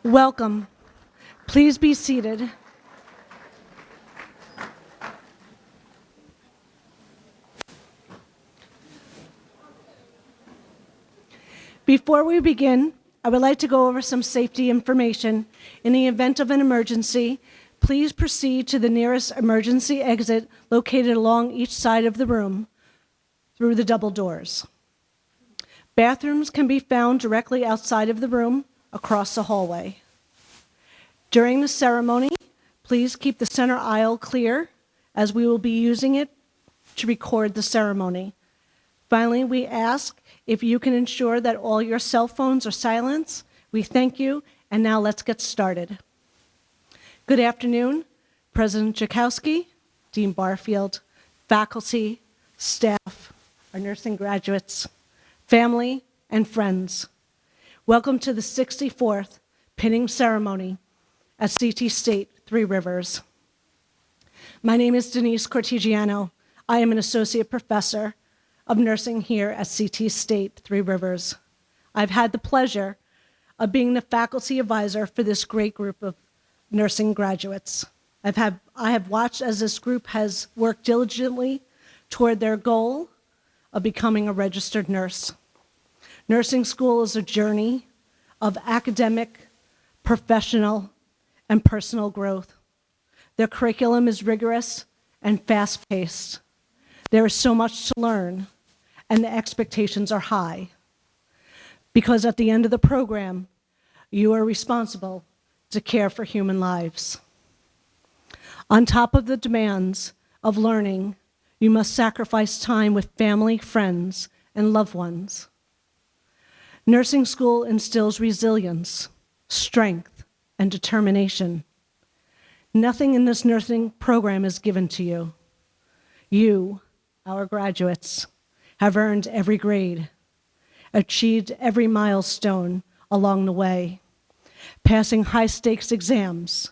Welcome. Please be seated. Before we begin, I would like to go over some safety information. In the event of an emergency, please proceed to the nearest emergency exit located along each side of the room through the double doors. Bathrooms can be found directly outside of the room across the hallway. During the ceremony, please keep the center aisle clear as we will be using it to record the ceremony. Finally, we ask if you can ensure that all your cell phones are silenced. We thank you, and now let's get started. Good afternoon, President Jakowski, Dean Barfield, faculty, staff, our nursing graduates, family, and friends. Welcome to the 64th pinning ceremony at CT State Three Rivers. My name is Denise Cortigiano. I am an associate professor of nursing here at CT State Three Rivers. I've had the pleasure of being the faculty advisor for this great group of nursing graduates. I have watched as this group has worked diligently toward their goal of becoming a registered nurse. Nursing school is a journey of academic, professional, and personal growth. Their curriculum is rigorous and fast-paced. There is so much to learn, and the expectations are high. Because at the end of the program, you are responsible to care for human lives. On top of the demands of learning, you must sacrifice time with family, friends, and loved ones. Nursing school instills resilience, strength, and determination. Nothing in this nursing program is given to you. You, our graduates, have earned every grade, achieved every milestone along the way, passing high-stakes exams,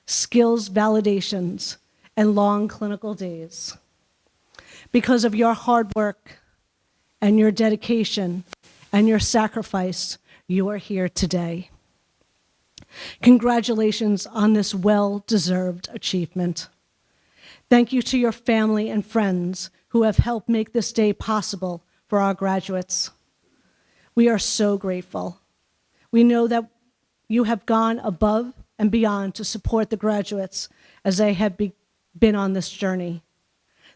skills validations, and long clinical days. Because of your hard work and your dedication and your sacrifice, you are here today. Congratulations on this well-deserved achievement. Thank you to your family and friends who have helped make this day possible for our graduates. We are so grateful. We know that you have gone above and beyond to support the graduates as they have been on this journey.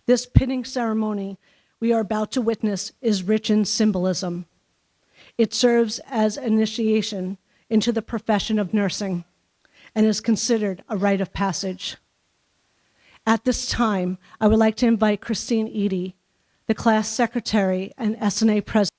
This pinning ceremony we are about to witness is rich in symbolism. It serves as an initiation into the profession of nursing and is considered a rite of passage. At this time, I would like to invite Christine Eady, the class secretary and SNA president.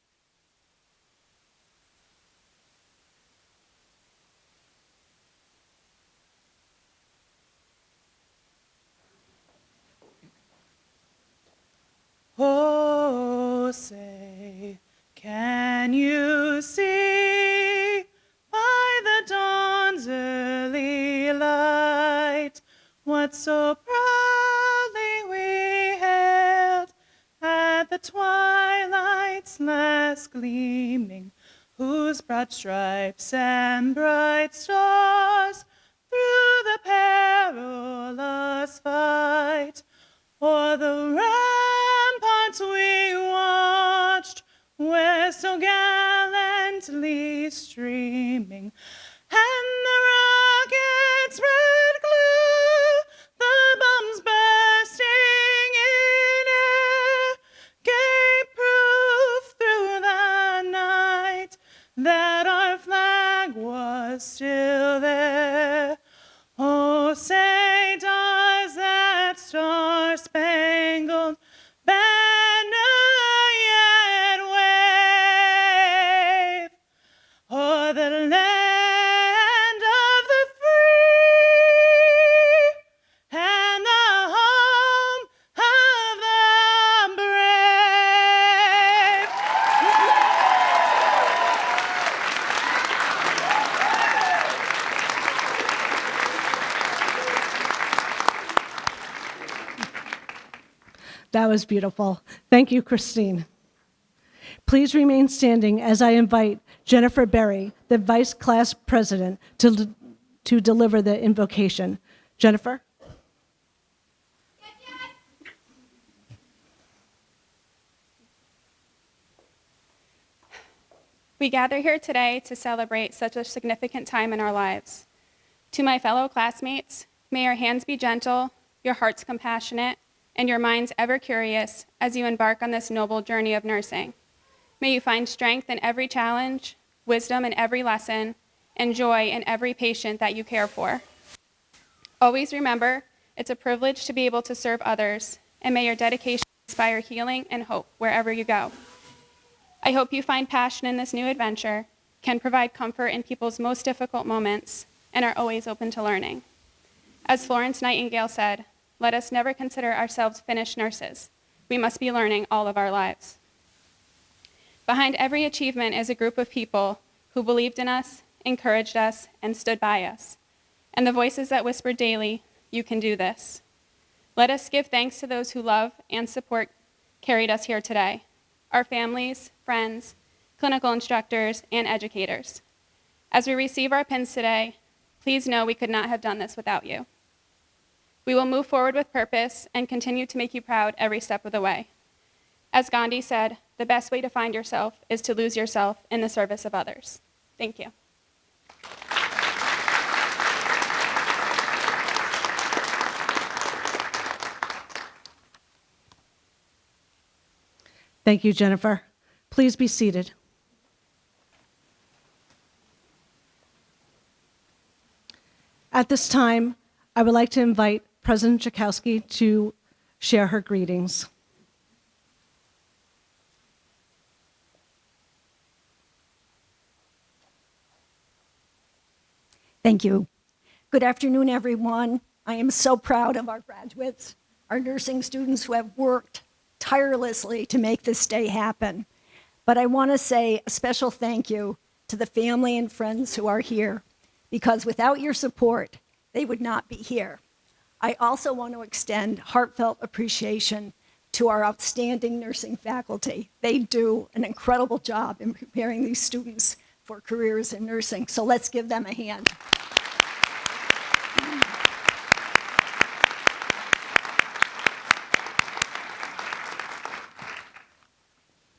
Oh, say, can you see by the dawn's early light what so proudly we hailed at the twilight's last gleaming, whose broad stripes and bright stars through the perilous fight o'er the ramparts we watched were so gallantly streaming, and the rocket's red glue, the bombs bursting in air, gave proof through the night that our flag was still there. Oh, say does that star-spangled banner yet wave o'er the land of the free and the home of the brave? That was beautiful. Thank you, Christine. Please remain standing as I invite Jennifer Berry, the Vice Class President, to deliver the invocation. Jennifer? We gather here today to celebrate such a significant time in our lives. To my fellow classmates, may your hands be gentle, your hearts compassionate, and your minds ever curious as you embark on this noble journey of nursing. May you find strength in every challenge, wisdom in every lesson, and joy in every patient that you care for. Always remember, it's a privilege to be able to serve others, and may your dedication inspire healing and hope wherever you go. I hope you find passion in this new adventure, can provide comfort in people's most difficult moments, and are always open to learning. As Florence Nightingale said, let us never consider ourselves finished nurses. We must be learning all of our lives. Behind every achievement is a group of people who believed in us, encouraged us, and stood by us. And the voices that whispered daily, you can do this. Let us give thanks to those who love and support carried us here today. Our families, friends, clinical instructors, and educators. As we receive our pins today, please know we could not have done this without you. We will move forward with purpose and continue to make you proud every step of the way. As Gandhi said, the best way to find yourself is to lose yourself in the service of others. Thank you. Thank you, Jennifer. Please be seated. At this time, I would like to invite President Joukowsky to share her greetings. Thank you. Good afternoon, everyone. I am so proud of our graduates, our nursing students who have worked tirelessly to make this day happen. But I want to say a special thank you to the family and friends who are here, because without your support, they would not be here. I also want to extend heartfelt appreciation to our outstanding nursing faculty. They do an incredible job in preparing these students for careers in nursing, so let's give them a hand.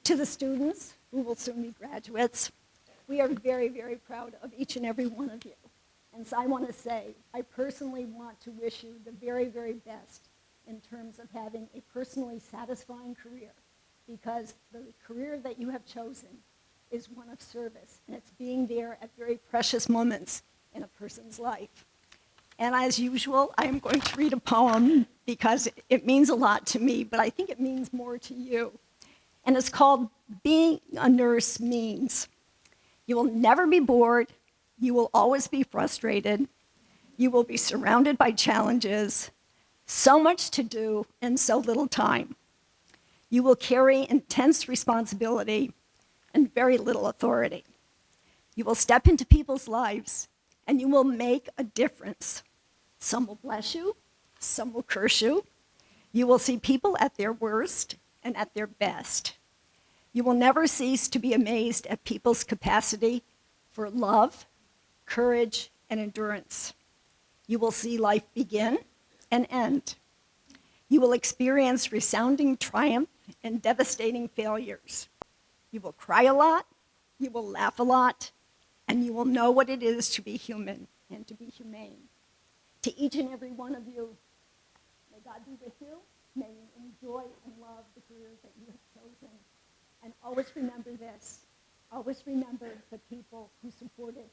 To the students who will soon be graduates, we are very, very proud of each and every one of you. And so I want to say, I personally want to wish you the very, very best in terms of having a personally satisfying career, because the career that you have chosen is one of service, and it's being there at very precious moments in a person's life. And as usual, I am going to read a poem because it means a lot to me, but I think it means more to you. And it's called Being a Nurse Means. You will never be bored. You will always be frustrated. You will be surrounded by challenges, so much to do and so little time. You will carry intense responsibility and very little authority. You will step into people's lives and you will make a difference. Some will bless you, some will curse you. You will see people at their worst and at their best. You will never cease to be amazed at people's capacity for love, courage, and endurance. You will see life begin and end. You will experience resounding triumph and devastating failures. You will cry a lot, you will laugh a lot, and you will know what it is to be human and to be humane. To each and every one of you, may God be with you. May you enjoy and love the careers that you have chosen. And always remember this. Always remember the people who supported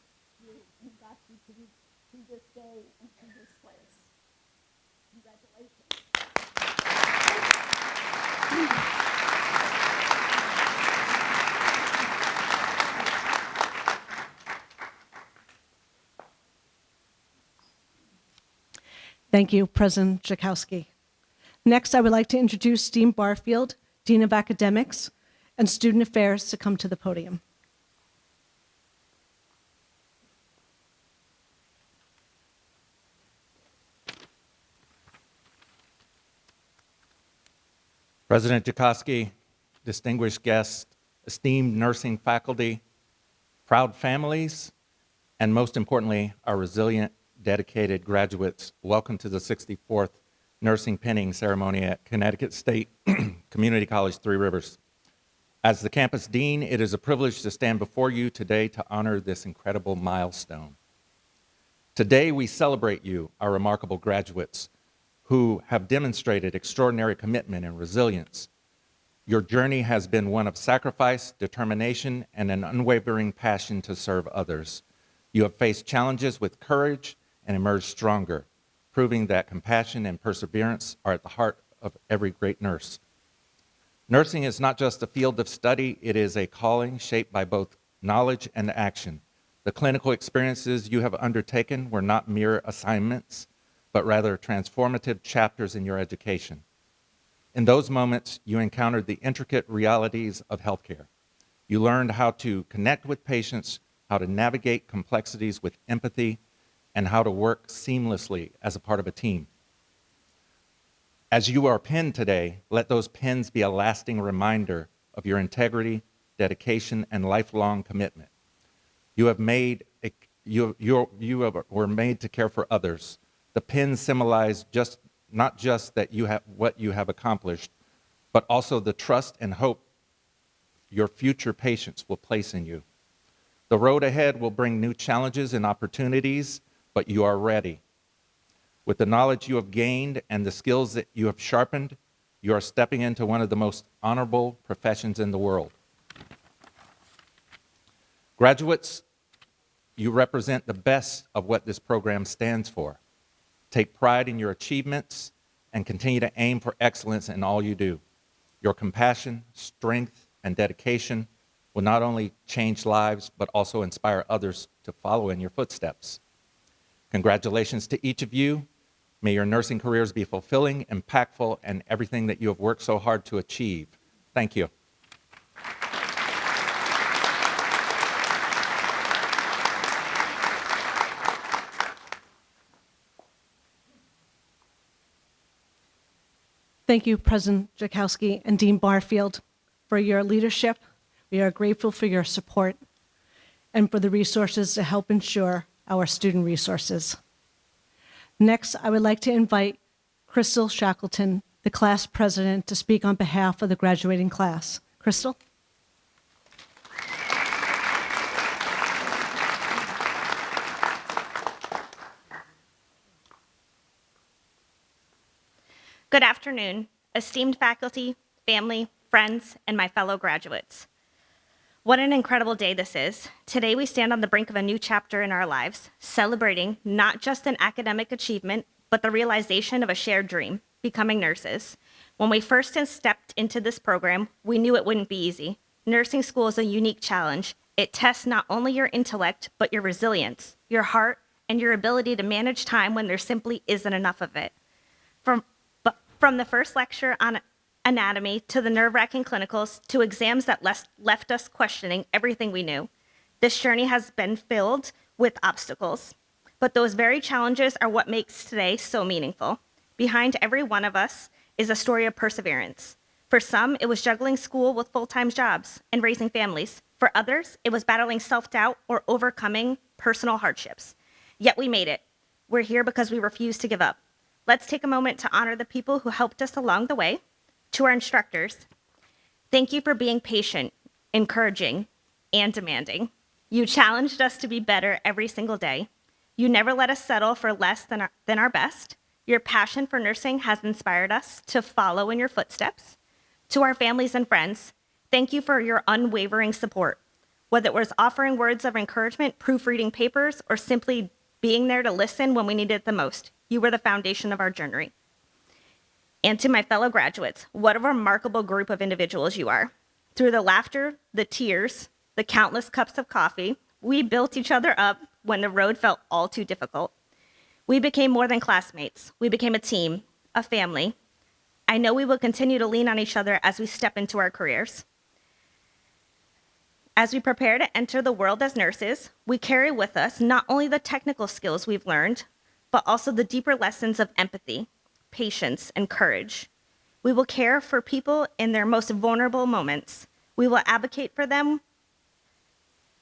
you and got you to this day and to this place. Congratulations. Thank you, President Joukowsky. Next, I would like to introduce Dean Barfield, Dean of Academics and Student Affairs, to come to the podium. President Joukowsky, distinguished guests, esteemed nursing faculty, proud families, and most importantly, our resilient, dedicated graduates, welcome to the 64th Nursing Pinning Ceremony at Connecticut State Community College, Three Rivers. As the campus dean, it is a privilege to stand before you today to honor this incredible milestone. Today, we celebrate you, our remarkable graduates, who have demonstrated extraordinary commitment and resilience. Your journey has been one of sacrifice, determination, and an unwavering passion to serve others. You have faced challenges with courage and emerged stronger, proving that compassion and perseverance are at the heart of every great nurse. Nursing is not just a field of study, it is a calling shaped by both knowledge and action. The clinical experiences you have undertaken were not mere assignments, but rather transformative chapters in your education. In those moments, you encountered the intricate realities of healthcare. You learned how to connect with patients, how to navigate complexities with empathy, and how to work seamlessly as a part of a team. As you are penned today, let those pens be a lasting reminder of your integrity, dedication, and lifelong commitment. You were made to care for others. The pens symbolize not just that what you have accomplished, but also the trust and hope your future patients will place in you. The road ahead will bring new challenges and opportunities, but you are ready. With the knowledge you have gained and the skills that you have sharpened, you are stepping into one of the most honorable professions in the world. Graduates, you represent the best of what this program stands for. Take pride in your achievements and continue to aim for excellence in all you do. Your compassion, strength, and dedication will not only change lives, but also inspire others to follow in your footsteps. Congratulations to each of you. May your nursing careers be fulfilling, impactful, and everything that you have worked so hard to achieve. Thank you. Thank you, President Jakowski and Dean Barfield, for your leadership. We are grateful for your support and for the resources to help ensure our student resources. Next, I would like to invite Crystal Shackleton, the class president, to speak on behalf of the graduating class. Crystal? Good afternoon, esteemed faculty, family, friends, and my fellow graduates. What an incredible day this is. Today we stand on the brink of a new chapter in our lives, celebrating not just an academic achievement, but the realization of a shared dream, becoming nurses. When we first stepped into this program, we knew it wouldn't be easy. Nursing school is a unique challenge. It tests not only your intellect, but your resilience, your heart, and your ability to manage time when there simply isn't enough of it. From the first lecture on anatomy to the nerve-wracking clinicals to exams that left us questioning everything we knew, this journey has been filled with obstacles. But those very challenges are what makes today so meaningful. Behind every one of us is a story of perseverance. For some, it was juggling school with full-time jobs and raising families. For others, it was battling self-doubt or overcoming personal hardships. Yet we made it. We're here because we refuse to give up. Let's take a moment to honor the people who helped us along the way. To our instructors, thank you for being patient, encouraging, and demanding. You challenged us to be better every single day. You never let us settle for less than our best. Your passion for nursing has inspired us to follow in your footsteps. To our families and friends, thank you for your unwavering support. Whether it was offering words of encouragement, proofreading papers, or simply being there to listen when we needed it the most, you were the foundation of our journey. And to my fellow graduates, what a remarkable group of individuals you are. Through the laughter, the tears, the countless cups of coffee, we built each other up when the road felt all too difficult. We became more than classmates. We became a team, a family. I know we will continue to lean on each other as we step into our careers. As we prepare to enter the world as nurses, we carry with us not only the technical skills we've learned, but also the deeper lessons of empathy, patience, and courage. We will care for people in their most vulnerable moments. We will advocate for them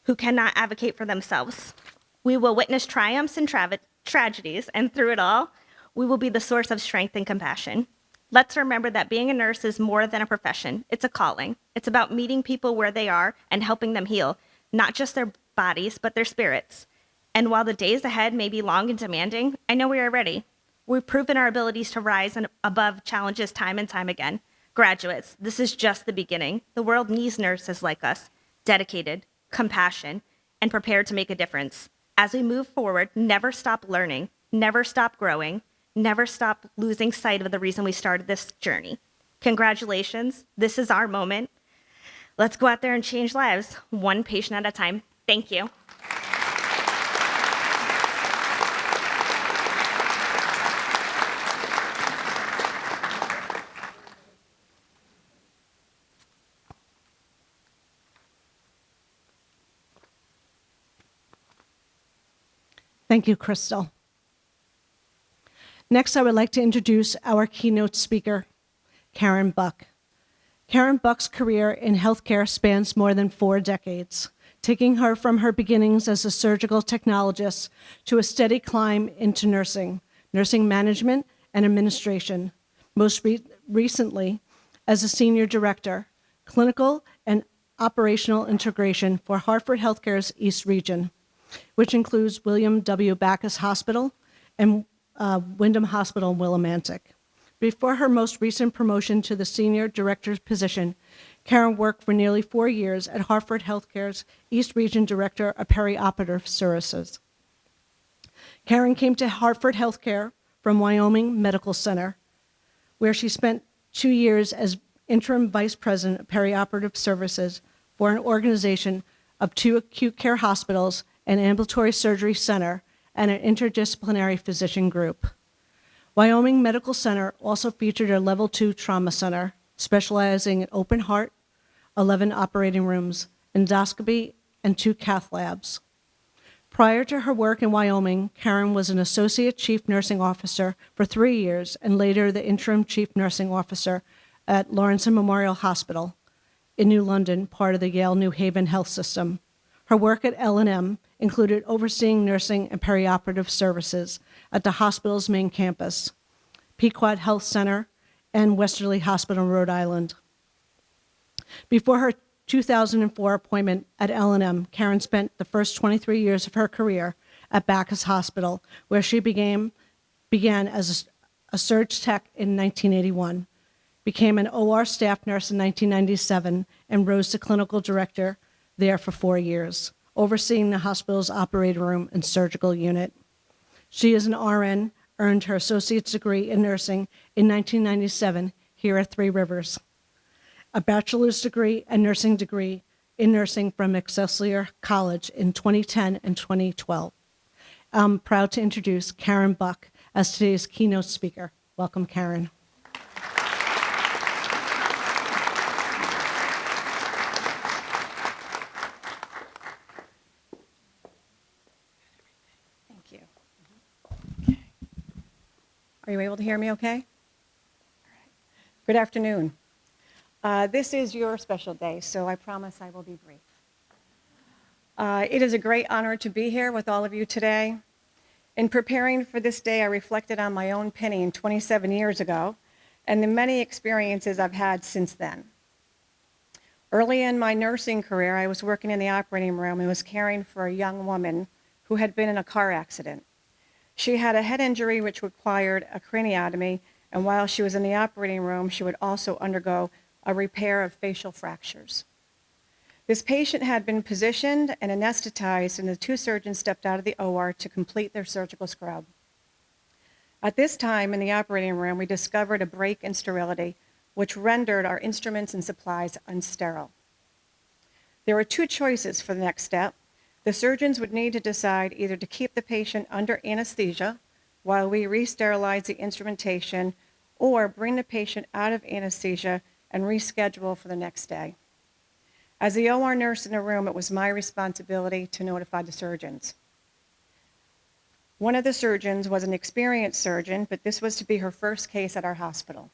who cannot advocate for themselves. We will witness triumphs and tragedies, and through it all, we will be the source of strength and compassion. Let's remember that being a nurse is more than a profession. It's a calling. It's about meeting people where they are and helping them heal, not just their bodies, but their spirits. And while the days ahead may be long and demanding, I know we are ready. We've proven our abilities to rise above challenges time and time again. Graduates, this is just the beginning. The world needs nurses like us, dedicated, compassionate, and prepared to make a difference. As we move forward, never stop learning, never stop growing, never stop losing sight of the reason we started this journey. Congratulations, this is our moment. Let's go out there and change lives, one patient at a time. Thank you. Thank you, Crystal. Next, I would like to introduce our keynote speaker, Karen Buck. Karen Buck's career in healthcare spans more than 4 decades, taking her from her beginnings as a surgical technologist to a steady climb into nursing management, and administration. Most recently, as a senior director, clinical and operational integration for Hartford Healthcare's East Region, which includes William W. Backus Hospital and Wyndham Hospital in Willimantic. Before her most recent promotion to the senior director's position, Karen worked for nearly 4 years at Hartford Healthcare's East Region Director of Perioperative Services. Karen came to Hartford Healthcare from Wyoming Medical Center, where she spent 2 years as interim vice president of perioperative services for an organization of 2 acute care hospitals, an ambulatory surgery center, and an interdisciplinary physician group. Wyoming Medical Center also featured a level 2 trauma center, specializing in open heart, 11 operating rooms, endoscopy, and 2 cath labs. Prior to her work in Wyoming, Karen was an associate chief nursing officer for 3 years and later the interim chief nursing officer at Lawrence Memorial Hospital in New London, part of the Yale New Haven Health System. Her work at L&M included overseeing nursing and perioperative services at the hospital's main campus, Pequot Health Center, and Westerly Hospital in Rhode Island. Before her 2004 appointment at L&M, Karen spent the first 23 years of her career at Backus Hospital, where she began as a surge tech in 1981, became an OR staff nurse in 1997, and rose to clinical director there for 4 years, overseeing the hospital's operating room and surgical unit. She is an RN, earned her associate's degree in nursing in 1997 here at Three Rivers, a bachelor's degree and nursing degree in nursing from Excelsior College in 2010 and 2012. I'm proud to introduce Karen Buck as today's keynote speaker. Welcome, Karen. Thank you. Okay. Are you able to hear me okay? All right. Good afternoon. This is your special day, so I promise I will be brief. It is a great honor to be here with all of you today. In preparing for this day, I reflected on my own pinning 27 years ago and the many experiences I've had since then. Early in my nursing career, I was working in the operating room and was caring for a young woman who had been in a car accident. She had a head injury which required a craniotomy, and while she was in the operating room, she would also undergo a repair of facial fractures. This patient had been positioned and anesthetized, and the 2 surgeons stepped out of the OR to complete their surgical scrub. At this time in the operating room, we discovered a break in sterility, which rendered our instruments and supplies unsterile. There were 2 choices for the next step. The surgeons would need to decide either to keep the patient under anesthesia while we re-sterilize the instrumentation, or bring the patient out of anesthesia and reschedule for the next day. As the OR nurse in the room, it was my responsibility to notify the surgeons. One of the surgeons was an experienced surgeon, but this was to be her first case at our hospital.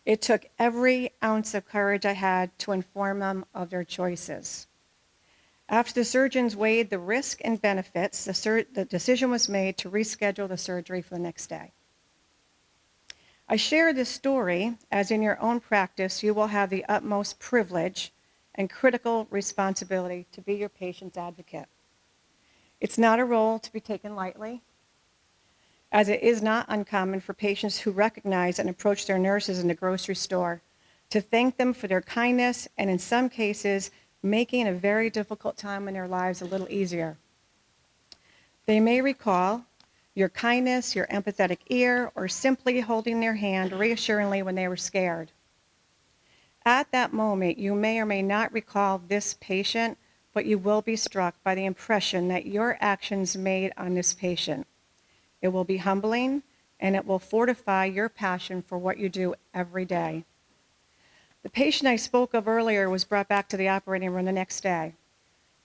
It took every ounce of courage I had to inform them of their choices. After the surgeons weighed the risk and benefits, the decision was made to reschedule the surgery for the next day. I share this story as in your own practice, you will have the utmost privilege and critical responsibility to be your patient's advocate. It's not a role to be taken lightly, as it is not uncommon for patients who recognize and approach their nurses in the grocery store to thank them for their kindness and in some cases, making a very difficult time in their lives a little easier. They may recall your kindness, your empathetic ear, or simply holding their hand reassuringly when they were scared. At that moment, you may or may not recall this patient, but you will be struck by the impression that your actions made on this patient. It will be humbling, and it will fortify your passion for what you do every day. The patient I spoke of earlier was brought back to the operating room the next day.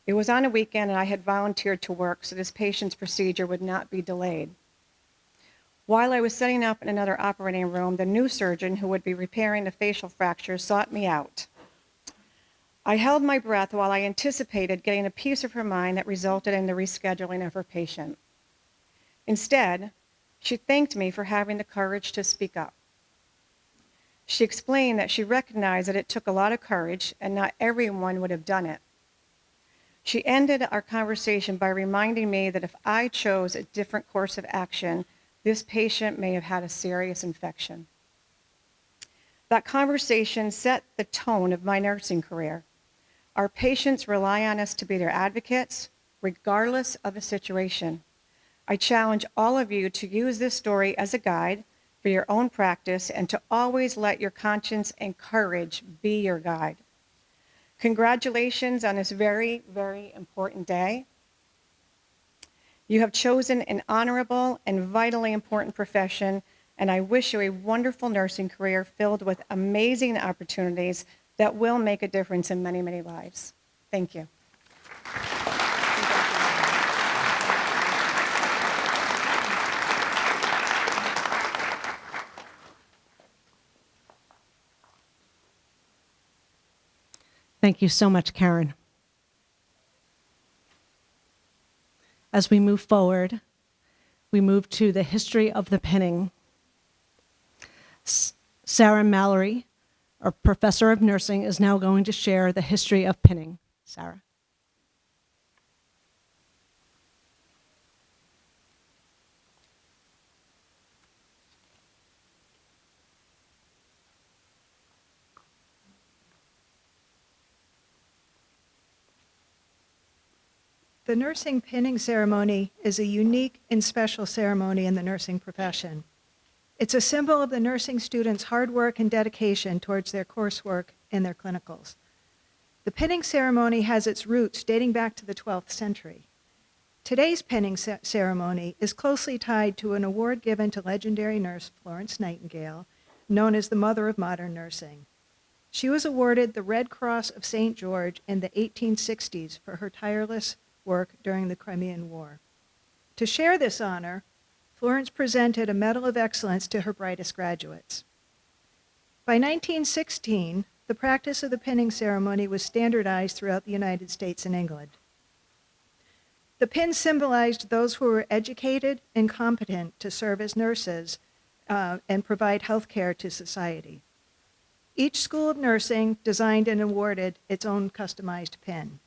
It was on a weekend, and I had volunteered to work, so this patient's procedure would not be delayed. While I was setting up in another operating room, the new surgeon who would be repairing the facial fracture sought me out. I held my breath while I anticipated getting a piece of her mind that resulted in the rescheduling of her patient. Instead, she thanked me for having the courage to speak up. She explained that she recognized that it took a lot of courage and not everyone would have done it. She ended our conversation by reminding me that if I chose a different course of action, this patient may have had a serious infection. That conversation set the tone of my nursing career. Our patients rely on us to be their advocates, regardless of the situation. I challenge all of you to use this story as a guide for your own practice and to always let your conscience and courage be your guide. Congratulations on this very, very important day. You have chosen an honorable and vitally important profession, and I wish you a wonderful nursing career filled with amazing opportunities that will make a difference in many, many lives. Thank you. Thank you so much, Karen. As we move forward, we move to the history of the pinning. Sarah Mallory, our professor of nursing, is now going to share the history of pinning. Sarah. The nursing pinning ceremony is a unique and special ceremony in the nursing profession. It's a symbol of the nursing students' hard work and dedication towards their coursework and their clinicals. The pinning ceremony has its roots dating back to the 12th century. Today's pinning ceremony is closely tied to an award given to legendary nurse Florence Nightingale, known as the Mother of Modern Nursing. She was awarded the Red Cross of St. George in the 1860s for her tireless work during the Crimean War. To share this honor, Florence presented a Medal of Excellence to her brightest graduates. By 1916, the practice of the pinning ceremony was standardized throughout the United States and England. The pin symbolized those who were educated and competent to serve as nurses and provide health care to society. Each school of nursing designed and awarded its own customized pin.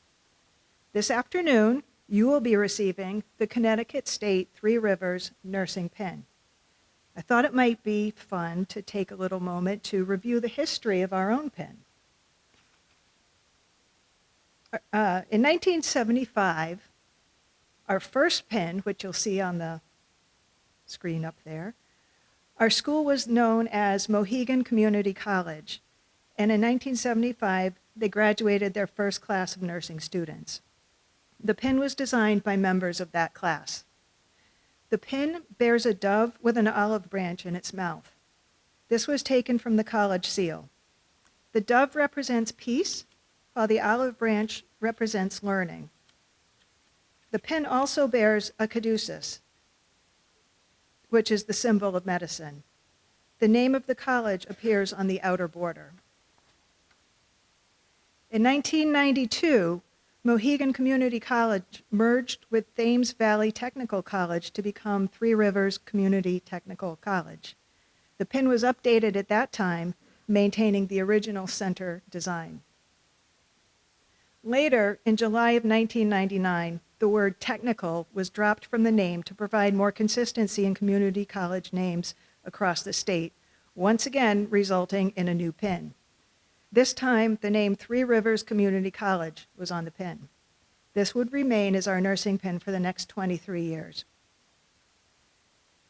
This afternoon, you will be receiving the Connecticut State Three Rivers Nursing Pin. I thought it might be fun to take a little moment to review the history of our own pin. In 1975, our first pin, which you'll see on the screen up there, our school was known as Mohegan Community College, and in 1975, they graduated their first class of nursing students. The pin was designed by members of that class. The pin bears a dove with an olive branch in its mouth. This was taken from the college seal. The dove represents peace, while the olive branch represents learning. The pin also bears a caduceus, which is the symbol of medicine. The name of the college appears on the outer border. In 1992, Mohegan Community College merged with Thames Valley Technical College to become Three Rivers Community Technical College. The pin was updated at that time, maintaining the original center design. Later, in July of 1999, the word technical was dropped from the name to provide more consistency in community college names across the state, once again resulting in a new pin. This time, the name Three Rivers Community College was on the pin. This would remain as our nursing pin for the next 23 years.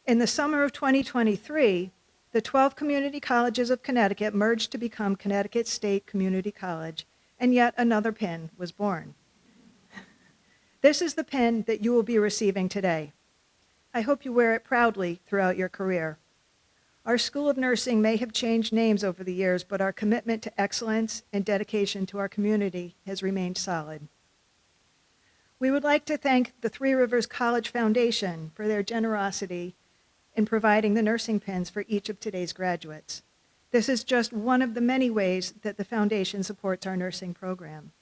In the summer of 2023, the 12 community colleges of Connecticut merged to become Connecticut State Community College, and yet another pin was born. This is the pin that you will be receiving today. I hope you wear it proudly throughout your career. Our School of Nursing may have changed names over the years, but our commitment to excellence and dedication to our community has remained solid. We would like to thank the Three Rivers College Foundation for their generosity in providing the nursing pins for each of today's graduates. This is just one of the many ways that the foundation supports our nursing program.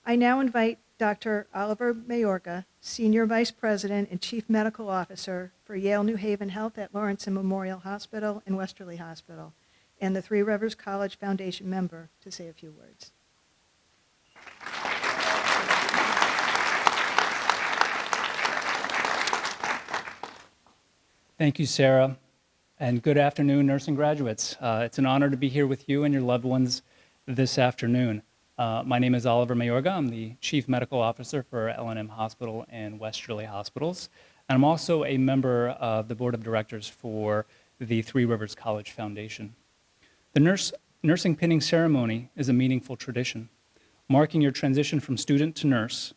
I now invite Dr. Oliver Mayorga, Senior Vice President and Chief Medical Officer for Yale New Haven Health at Lawrence and Memorial Hospital and Westerly Hospital, and the Three Rivers College Foundation member, to say a few words. Thank you, Sarah, and good afternoon, nursing graduates. It's an honor to be here with you and your loved ones this afternoon. My name is Oliver Mayorga. I'm the Chief Medical Officer for L&M Hospital and Westerly Hospitals, and I'm also a member of the Board of Directors for the Three Rivers College Foundation. The nursing pinning ceremony is a meaningful tradition, marking your transition from student to nurse.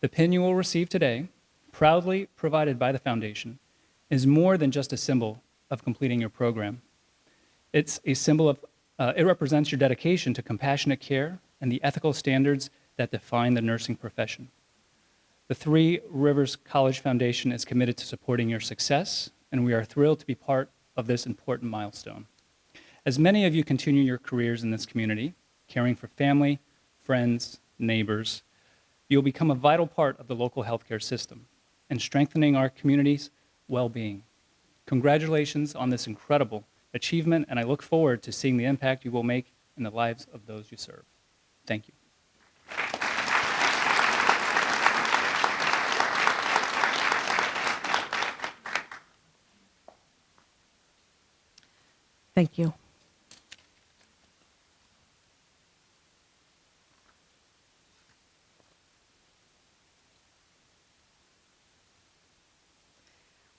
The pin you will receive today, proudly provided by the foundation, is more than just a symbol of completing your program. It's a symbol of, it represents your dedication to compassionate care and the ethical standards that define the nursing profession. The Three Rivers College Foundation is committed to supporting your success, and we are thrilled to be part of this important milestone. As many of you continue your careers in this community, caring for family, friends, neighbors, you'll become a vital part of the local healthcare system and strengthening our community's well-being. Congratulations on this incredible achievement, and I look forward to seeing the impact you will make in the lives of those you serve. Thank you. Thank you.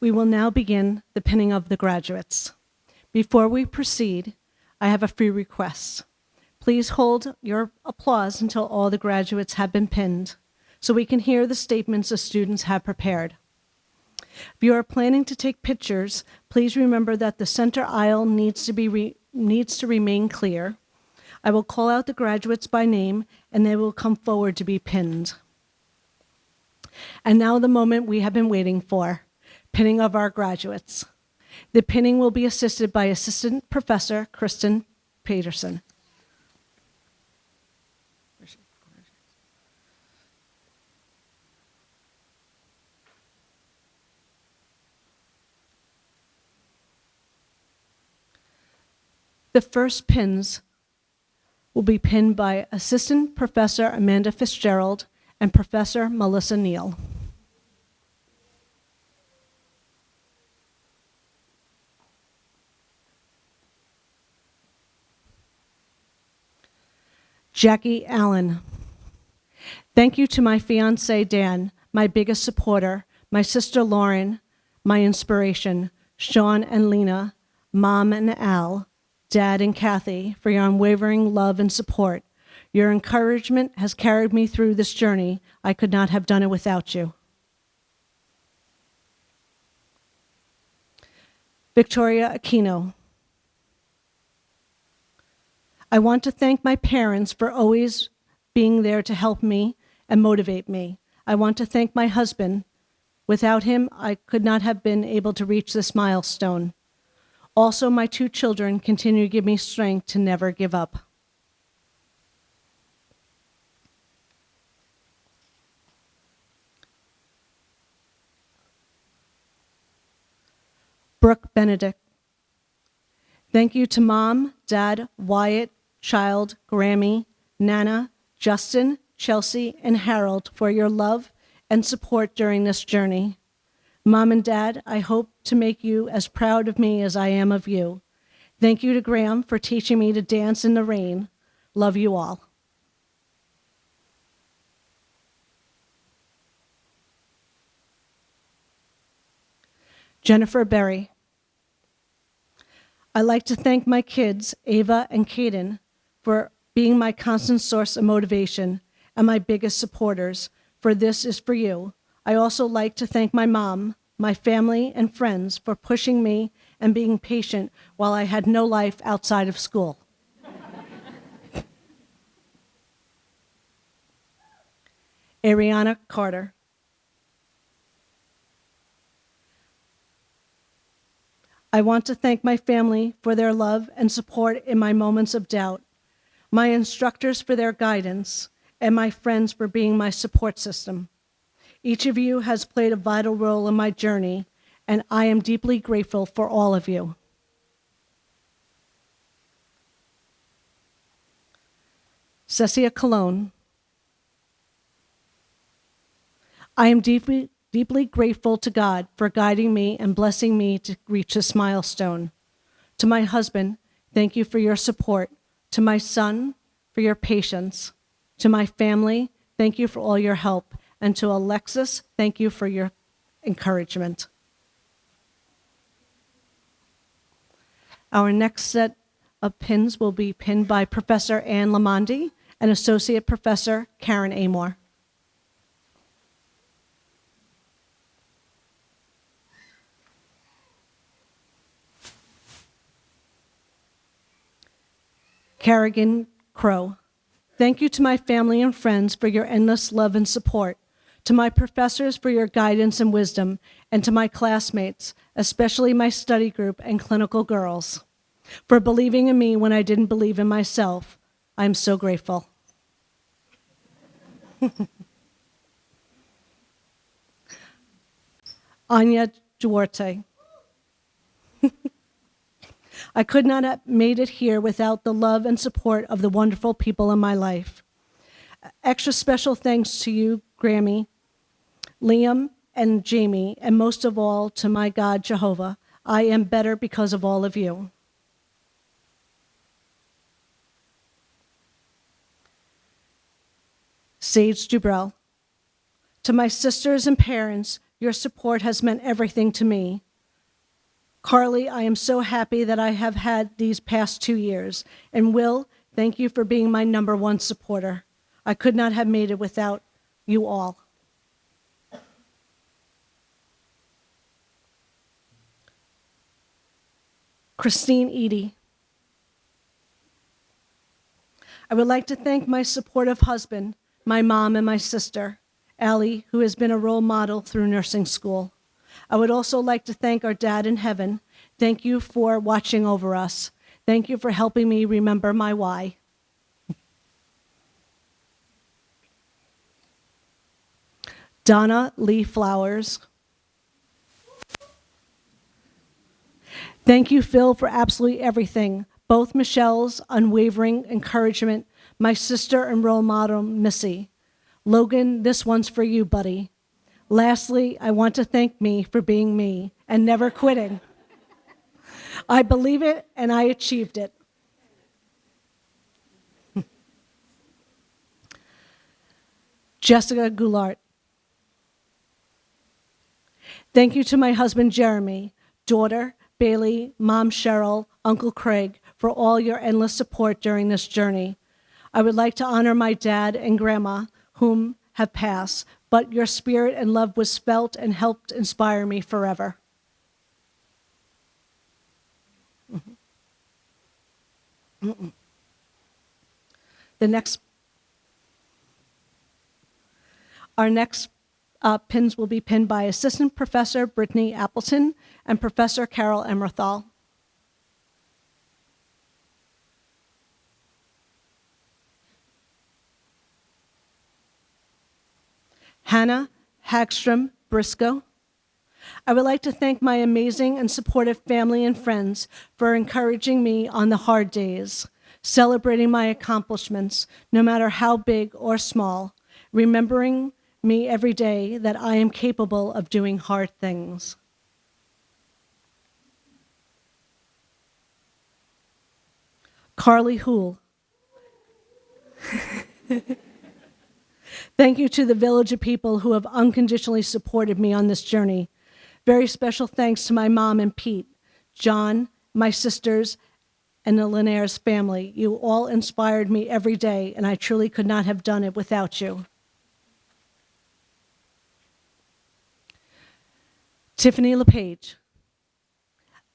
We will now begin the pinning of the graduates. Before we proceed, I have a few requests. Please hold your applause until all the graduates have been pinned, so we can hear the statements the students have prepared. If you are planning to take pictures, please remember that the center aisle needs to remain clear. I will call out the graduates by name, and they will come forward to be pinned. And now the moment we have been waiting for, pinning of our graduates. The pinning will be assisted by Assistant Professor Kristen Peterson. The first pins will be pinned by Assistant Professor Amanda Fitzgerald and Professor Melissa Neal. Jackie Allen. Thank you to my fiance, Dan, my biggest supporter, my sister, Lauren, my inspiration, Sean and Lena, Mom and Al, Dad and Kathy, for your unwavering love and support. Your encouragement has carried me through this journey. I could not have done it without you. Victoria Aquino. I want to thank my parents for always being there to help me and motivate me. I want to thank my husband. Without him, I could not have been able to reach this milestone. Also, my two children continue to give me strength to never give up. Brooke Benedict. Thank you to Mom, Dad, Wyatt, Child, Grammy, Nana, Justin, Chelsea, and Harold for your love and support during this journey. Mom and Dad, I hope to make you as proud of me as I am of you. Thank you to Graham for teaching me to dance in the rain. Love you all. Jennifer Berry. I'd like to thank my kids, Ava and Caden, for being my constant source of motivation and my biggest supporters, for this is for you. I also like to thank my mom, my family, and friends for pushing me and being patient while I had no life outside of school. Ariana Carter. I want to thank my family for their love and support in my moments of doubt, my instructors for their guidance, and my friends for being my support system. Each of you has played a vital role in my journey, and I am deeply grateful for all of you. Cecia Colon. I am deeply grateful to God for guiding me and blessing me to reach this milestone. To my husband, thank you for your support. To my son, for your patience. To my family, thank you for all your help. And to Alexis, thank you for your encouragement. Our next set of pins will be pinned by Professor Ann Lamondi and Associate Professor Karen Amor. Kerrigan Crow. Thank you to my family and friends for your endless love and support, to my professors for your guidance and wisdom, and to my classmates, especially my study group and clinical girls, for believing in me when I didn't believe in myself. I'm so grateful. Anya Duarte. I could not have made it here without the love and support of the wonderful people in my life. Extra special thanks to you, Grammy, Liam, and Jamie, and most of all to my God, Jehovah. I am better because of all of you. Sage Dubrell. To my sisters and parents, your support has meant everything to me. Carly, I am so happy that I have had these past 2 years. And Will, thank you for being my #1 supporter. I could not have made it without you all. Christine Eady. I would like to thank my supportive husband, my mom, and my sister, Allie, who has been a role model through nursing school. I would also like to thank our dad in heaven. Thank you for watching over us. Thank you for helping me remember my why. Donna Lee Flowers. Thank you, Phil, for absolutely everything. Both Michelle's unwavering encouragement, my sister and role model, Missy. Logan, this one's for you, buddy. Lastly, I want to thank me for being me and never quitting. I believe it and I achieved it. Jessica Goulart. Thank you to my husband, Jeremy, daughter, Bailey, Mom, Cheryl, Uncle Craig, for all your endless support during this journey. I would like to honor my dad and grandma, whom have passed, but your spirit and love was felt and helped inspire me forever. Our next pins will be pinned by Assistant Professor Brittany Appleton and Professor Carol Emerthal. Hannah Hagstrom Briscoe. I would like to thank my amazing and supportive family and friends for encouraging me on the hard days, celebrating my accomplishments, no matter how big or small, remembering me every day that I am capable of doing hard things. Carly Hool. Thank you to the village of people who have unconditionally supported me on this journey. Very special thanks to my mom and Pete, John, my sisters, and the Linares family. You all inspired me every day, and I truly could not have done it without you. Tiffany LePage.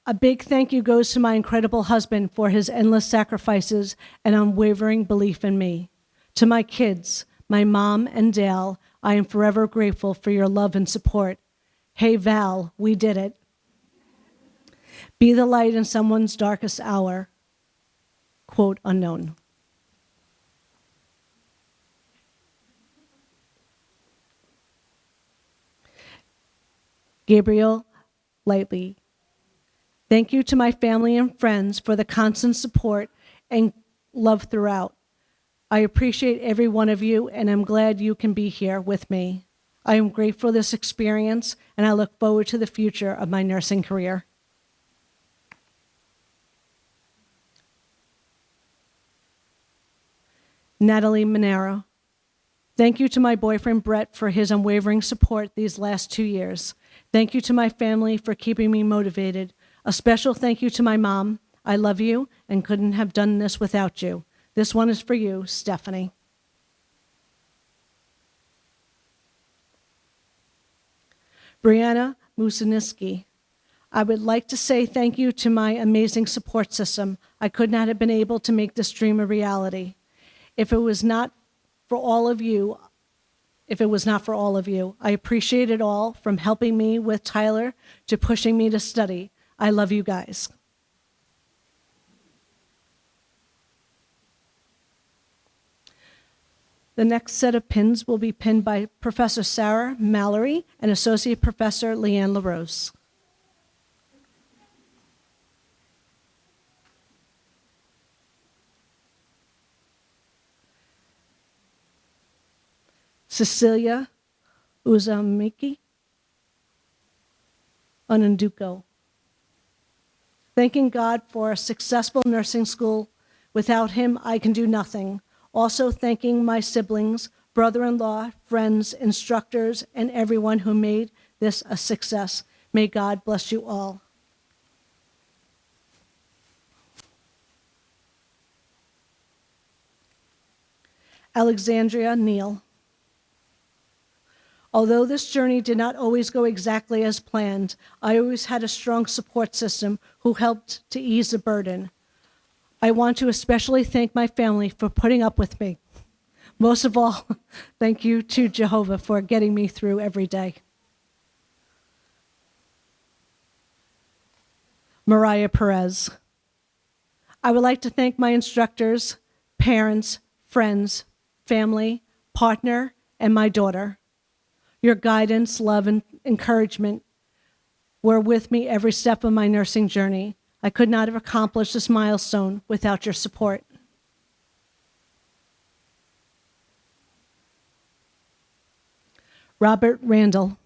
A big thank you goes to my incredible husband for his endless sacrifices and unwavering belief in me. To my kids, my mom and Dale, I am forever grateful for your love and support. Hey, Val, we did it. Be the light in someone's darkest hour. Quote unknown. Gabriel Lightly. Thank you to my family and friends for the constant support and love throughout. I appreciate every one of you, and I'm glad you can be here with me. I am grateful for this experience, and I look forward to the future of my nursing career. Natalie Monero. Thank you to my boyfriend, Brett, for his unwavering support these last 2 years. Thank you to my family for keeping me motivated. A special thank you to my mom. I love you and couldn't have done this without you. This one is for you, Stephanie. Brianna Musiniski. I would like to say thank you to my amazing support system. I could not have been able to make this dream a reality. If it was not for all of you, I appreciate it all, from helping me with Tyler to pushing me to study. I love you guys. The next set of pins will be pinned by Professor Sarah Mallory and Associate Professor Leanne LaRose. Cecilia Uzamiki Onunduko. Thanking God for a successful nursing school. Without him, I can do nothing. Also thanking my siblings, brother-in-law, friends, instructors, and everyone who made this a success. May God bless you all. Alexandria Neal. Although this journey did not always go exactly as planned, I always had a strong support system who helped to ease the burden. I want to especially thank my family for putting up with me. Most of all, thank you to Jehovah for getting me through every day. Mariah Perez. I would like to thank my instructors, parents, friends, family, partner, and my daughter. Your guidance, love, and encouragement were with me every step of my nursing journey. I could not have accomplished this milestone without your support. Robert Randall.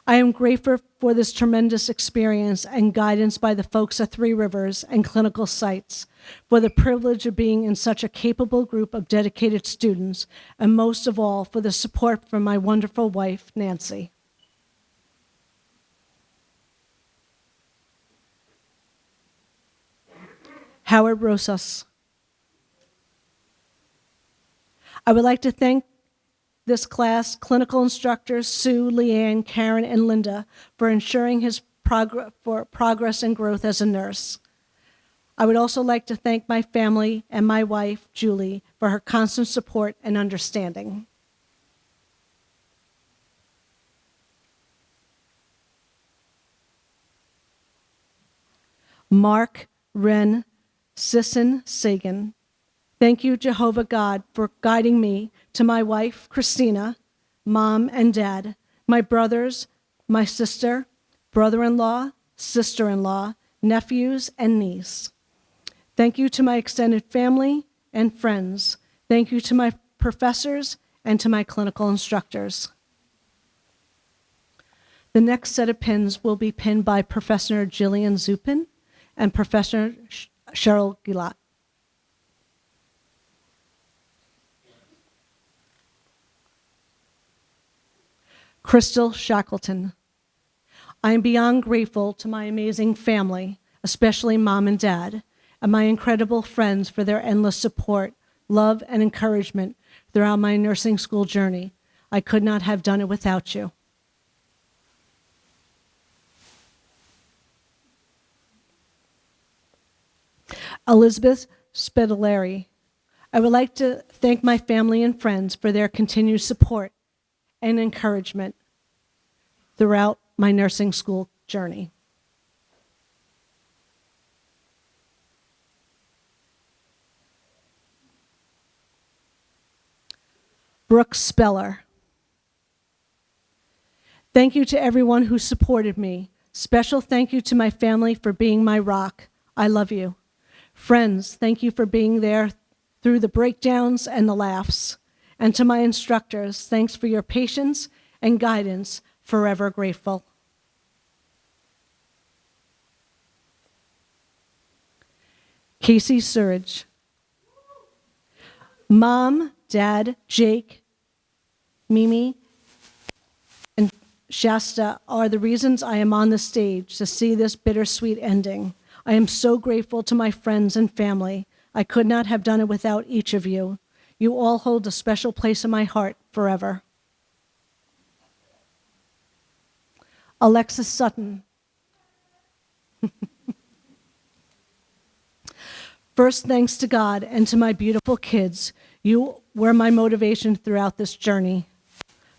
I am grateful for this tremendous experience and guidance by the folks at Three Rivers and clinical sites, for the privilege of being in such a capable group of dedicated students, and most of all, for the support from my wonderful wife, Nancy. Howard Rosas. I would like to thank this class, clinical instructors Sue, Leanne, Karen, and Linda for ensuring his progress and growth as a nurse. I would also like to thank my family and my wife, Julie, for her constant support and understanding. Mark Ren Sisson Sagan. Thank you, Jehovah God, for guiding me, to my wife, Christina, mom, and dad. my brothers, my sister, brother-in-law, sister-in-law, nephews, and niece. Thank you to my extended family and friends. Thank you to my professors and to my clinical instructors. The next set of pins will be pinned by Professor Jillian Zupin and Professor Cheryl Gillot. Crystal Shackleton. I am beyond grateful to my amazing family, especially mom and dad, and my incredible friends for their endless support, love, and encouragement throughout my nursing school journey. I could not have done it without you. Elizabeth Spitaleri. I would like to thank my family and friends for their continued support and encouragement throughout my nursing school journey. Brooke Speller. Thank you to everyone who supported me. Special thank you to my family for being my rock. I love you. Friends, thank you for being there through the breakdowns and the laughs. And to my instructors, thanks for your patience and guidance. Forever grateful. Casey Surridge. Mom, Dad, Jake, Mimi, and Shasta are the reasons I am on the stage to see this bittersweet ending. I am so grateful to my friends and family. I could not have done it without each of you. You all hold a special place in my heart forever. Alexis Sutton. First, thanks to God and to my beautiful kids. You were my motivation throughout this journey.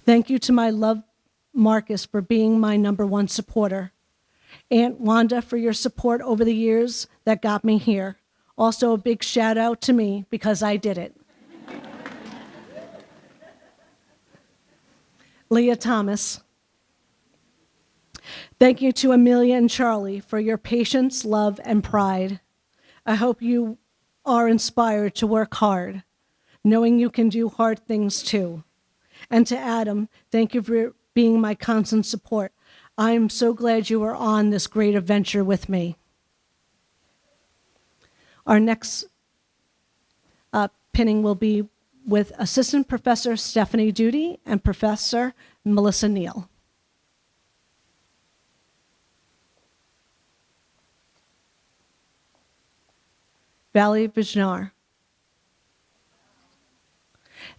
Thank you to my love, Marcus, for being my #1 supporter. Aunt Wanda, for your support over the years that got me here. Also, a big shout out to me because I did it. Leah Thomas. Thank you to Amelia and Charlie for your patience, love, and pride. I hope you are inspired to work hard, knowing you can do hard things too. And to Adam, thank you for being my constant support. I'm so glad you are on this great adventure with me. Our next pinning will be with Assistant Professor Stephanie Duty and Professor Melissa Neal. Valley Vijnar.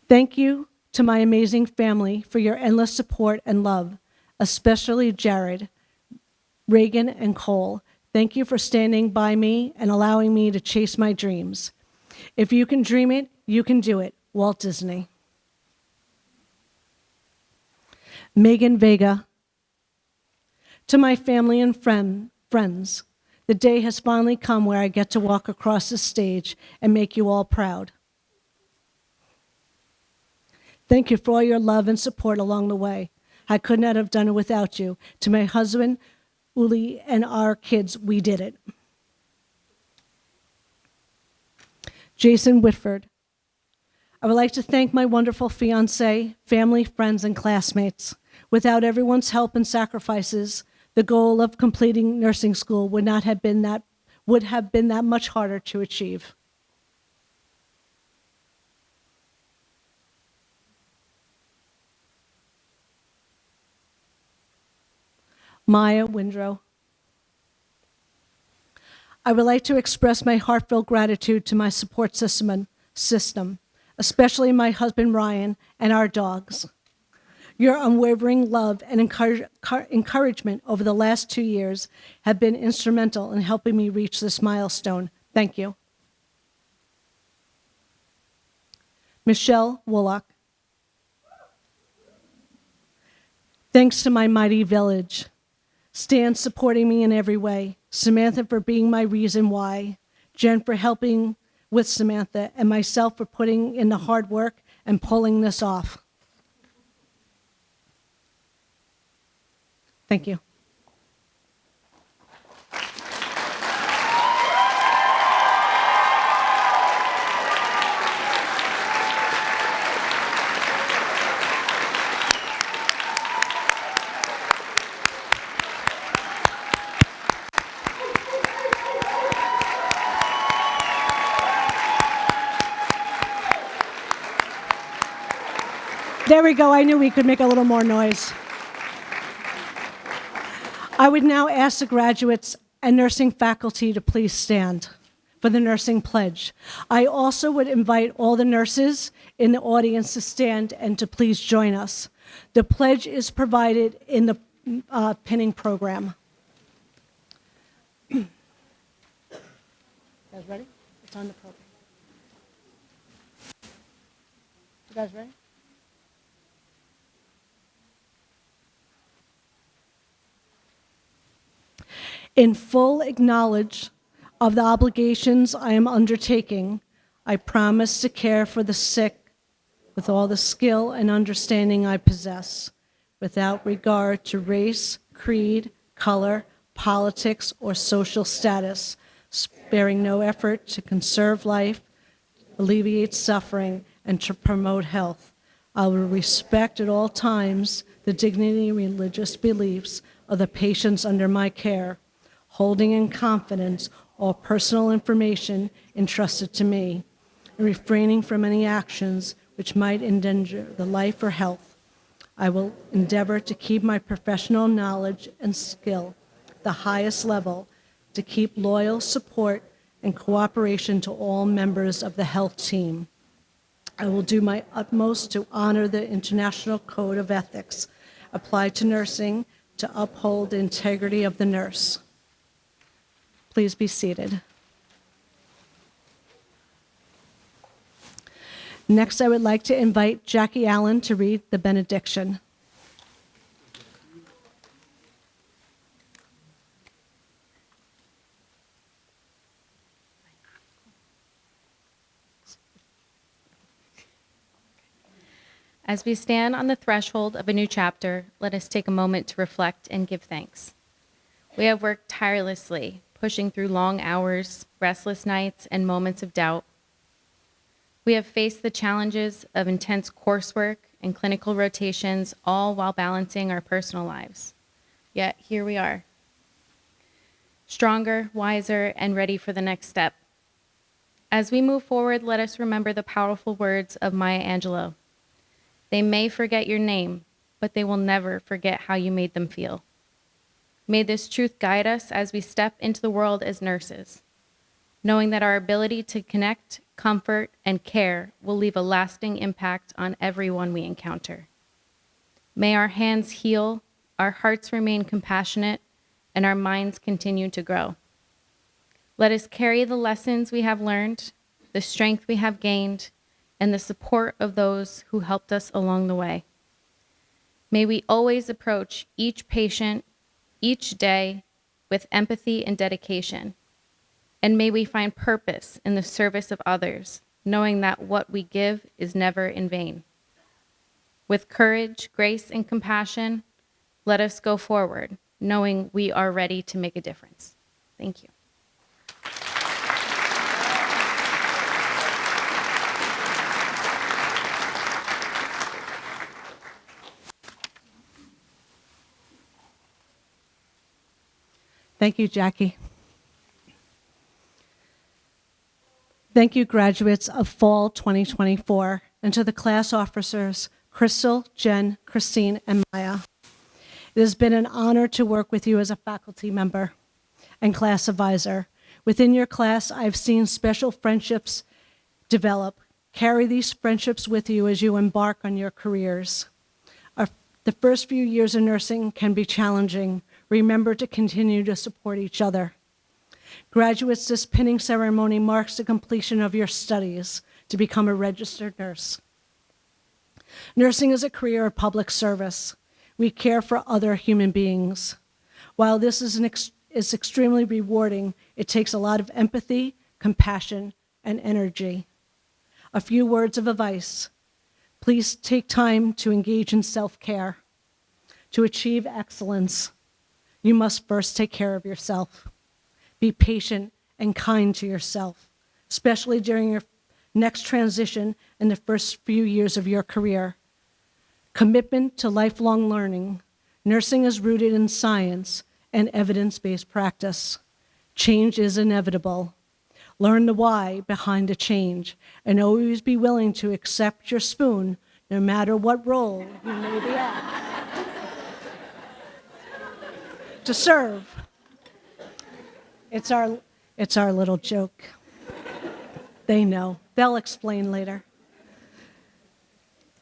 Thank you to my amazing family for your endless support and love, especially Jared, Reagan, and Cole. Thank you for standing by me and allowing me to chase my dreams. If you can dream it, you can do it. Walt Disney. Megan Vega. To my family and friends, the day has finally come where I get to walk across the stage and make you all proud. Thank you for all your love and support along the way. I could not have done it without you. To my husband, Uli, and our kids, we did it. Jason Whitford. I would like to thank my wonderful fiancé, family, friends, and classmates. Without everyone's help and sacrifices, the goal of completing nursing school would have been that much harder to achieve. Maya Windrow. I would like to express my heartfelt gratitude to my support system, especially my husband Ryan and our dogs. Your unwavering love and encouragement over the last 2 years have been instrumental in helping me reach this milestone. Thank you. Michelle Wollock. Thanks to my mighty village. Stan supporting me in every way. Samantha for being my reason why. Jen for helping with Samantha, and myself for putting in the hard work and pulling this off. Thank you. There we go. I knew we could make a little more noise. I would now ask the graduates and nursing faculty to please stand for the nursing pledge. I also would invite all the nurses in the audience to stand and to please join us. The pledge is provided in the pinning program. You guys ready? It's on the program. You guys ready? In full acknowledge of the obligations I am undertaking, I promise to care for the sick with all the skill and understanding I possess, without regard to race, creed, color, politics, or social status, sparing no effort to conserve life, alleviate suffering, and to promote health. I will respect at all times the dignity and religious beliefs of the patients under my care, holding in confidence all personal information entrusted to me, and refraining from any actions which might endanger the life or health. I will endeavor to keep my professional knowledge and skill at the highest level, to keep loyal support and cooperation to all members of the health team. I will do my utmost to honor the International Code of Ethics applied to nursing, to uphold the integrity of the nurse. Please be seated. Next, I would like to invite Jackie Allen to read the benediction. As we stand on the threshold of a new chapter, let us take a moment to reflect and give thanks. We have worked tirelessly, pushing through long hours, restless nights, and moments of doubt. We have faced the challenges of intense coursework and clinical rotations, all while balancing our personal lives. Yet here we are, stronger, wiser, and ready for the next step. As we move forward, let us remember the powerful words of Maya Angelou. They may forget your name, but they will never forget how you made them feel. May this truth guide us as we step into the world as nurses, knowing that our ability to connect, comfort, and care will leave a lasting impact on everyone we encounter. May our hands heal, our hearts remain compassionate, and our minds continue to grow. Let us carry the lessons we have learned, the strength we have gained, and the support of those who helped us along the way. May we always approach each patient, each day, with empathy and dedication. And may we find purpose in the service of others, knowing that what we give is never in vain. With courage, grace, and compassion, let us go forward, knowing we are ready to make a difference. Thank you. Thank you, Jackie. Thank you, graduates of Fall 2024, and to the class officers, Crystal, Jen, Christine, and Maya. It has been an honor to work with you as a faculty member and class advisor. Within your class, I've seen special friendships develop. Carry these friendships with you as you embark on your careers. The first few years of nursing can be challenging. Remember to continue to support each other. Graduates, this pinning ceremony marks the completion of your studies to become a registered nurse. Nursing is a career of public service. We care for other human beings. While this is extremely rewarding, it takes a lot of empathy, compassion, and energy. A few words of advice. Please take time to engage in self-care. To achieve excellence, You must first take care of yourself. Be patient and kind to yourself, especially during your next transition in the first few years of your career. Commitment to lifelong learning. Nursing is rooted in science and evidence-based practice. Change is inevitable. Learn the why behind a change and always be willing to accept your spoon no matter what role you may be at. To serve. It's our little joke. They know. They'll explain later.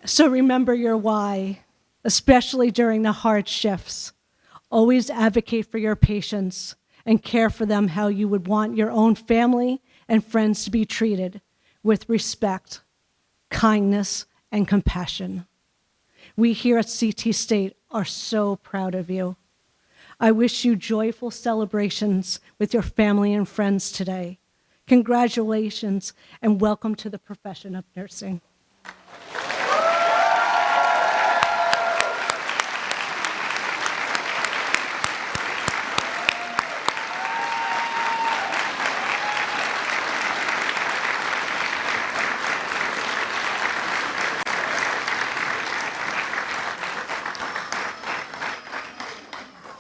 So remember your why, especially during the hard shifts. Always advocate for your patients and care for them how you would want your own family and friends to be treated, with respect, kindness, and compassion. We here at CT State are so proud of you. I wish you joyful celebrations with your family and friends today. Congratulations and welcome to the profession of nursing.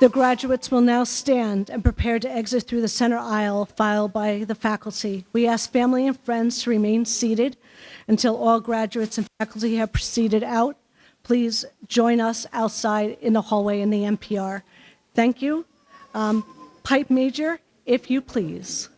The graduates will now stand and prepare to exit through the center aisle followed by the faculty. We ask family and friends to remain seated until all graduates and faculty have proceeded out. Please join us outside in the hallway in the NPR. Thank you. Pipe major, if you please.